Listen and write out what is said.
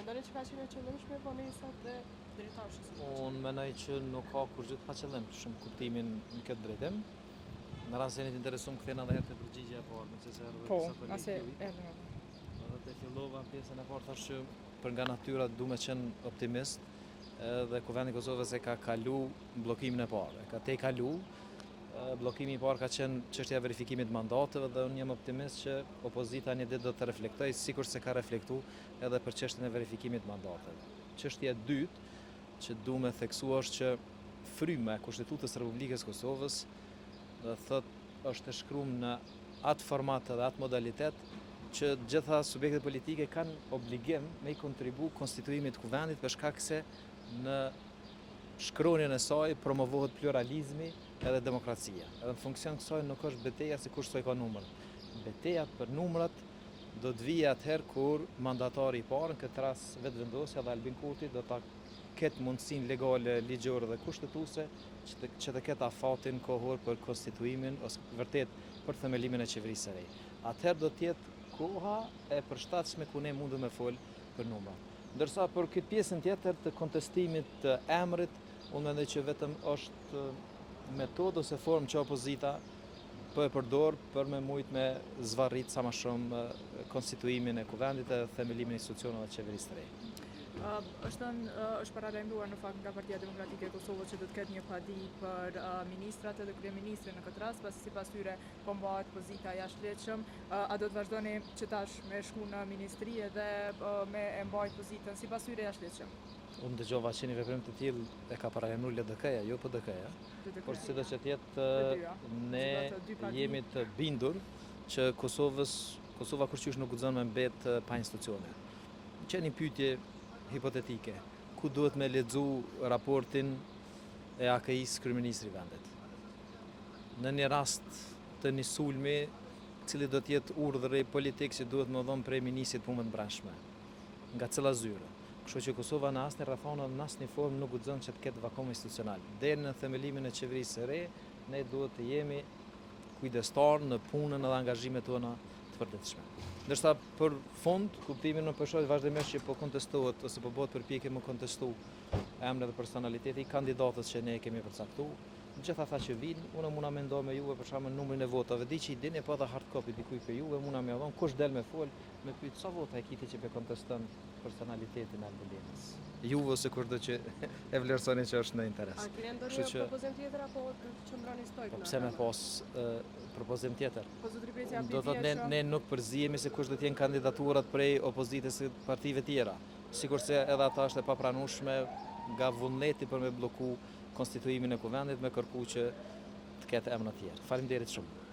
mendoni që ka qenë e qëllimshme vonesat e drejtarësh? Unë mendoj që nuk ka kurrë pa qëllim shumë kuptimin në këtë drejtim. Në rast se jeni të interesuar kthena edhe herë te përgjigjja e parë, nëse se erdhi disa kolegë. Edhe te fillova pjesën e parë thash që për nga natyra duam të qenë optimist, edhe Kuvendi i Kosovës e ka kalu bllokimin e parë. Ka kalu bllokimi i parë ka qenë çështja e verifikimit të mandateve dhe unë jam optimist që opozita një ditë do të reflektojë sikur se ka reflektuar edhe për çështjen e verifikimit të mandateve. Çështja e dytë që duam të theksua është që fryma e Kushtetutës së Republikës së Kosovës është e shkruar në atë format dhe atë modalitet që gjitha subjektet politike kanë obligim me i kontribu konstituimit të kuvendit për shkak se në shkronjën e saj promovohet pluralizmi edhe demokracia. Edhe në funksion kësaj nuk është betejë se kush soi ka numër. Beteja për numrat do të vijë atëherë kur mandatari i parë, në këtë rast vetëvendosja dhe Albin Kurti do ta ketë mundësinë legale, ligjore dhe kushtetuese që të ketë afatin kohor për konstituimin ose vërtet për themelimin e qeverisë së re. Atëherë do të jetë koha e përshtatshme ku ne mundem me fol për numra. Ndërsa për këtë pjesën tjetër të kontestimit të emrit, unë mendoj që vetëm është metodë ose formë që opozita po e përdor për me mujt me zvarrit sa më shumë konstituimin e kuvendit dhe themelimin e institucioneve të qeverisë së re. Është paralajmëruar në fakt nga Partia Demokratike e Kosovës që do të ketë një padi për ministrat edhe kryeministrin në këtë rast, pasi sipas tyre po mbahet pozita jashtëligjshëm. A do të vazhdoni që tash me shku në ministri edhe me e mbajt pozitën sipas tyre jashtëligjshëm? Unë dëgjova që një veprim të tillë e ka paralajmëruar LDK-ja, jo PDK-ja. Por sidoqë që të jetë ne jemi të bindur që Kosova kurrësisht nuk guxon me mbet pa institucione. Që një pyetje hipotetike, ku duhet me lexu raportin e AKI-s kryeministri i vendit? Në një rast të një sulmi, cili do të jetë urdhri politik që duhet më dhënë prej ministrit të punëve të brendshme, nga cila zyre. Kështu që Kosova në asnjë rrethana, në asnjë formë nuk guxon që të ketë vakum institucional. Deri në themelimin e qeverisë së re, ne duhet të jemi kujdestar në punën edhe angazhimet tona të përditshme. Ndërsa për fond, kuptimin në përshoj vazhdimisht që po kontestohet ose po bëhet përpjekje më kontestu emri dhe personaliteti i kandidatës që ne kemi përcaktuar. Gjitha ata që vinë, unë muna me ndo me juve për shkak numrin e votave, di që i dini po edhe hard copy dikuj për juve, muna me dhon kush del me fol, me pyet sa vota e kiti që pe konteston personalitetin e Albelinës. Juve ose kurdo që e vlerësoni që është në interes. A keni ndonjë propozim tjetër apo qëndroni stojk? Po pse me pas propozim tjetër? Po zotri Precia Do thotë ne nuk përzihemi se kush do të jenë kandidaturat prej opozitës së partive tjera. Sikurse edhe ata është e papranueshme nga vullneti për me bloku konstituimin e kuvendit me kërku që të ketë emra të tjerë. Faleminderit shumë.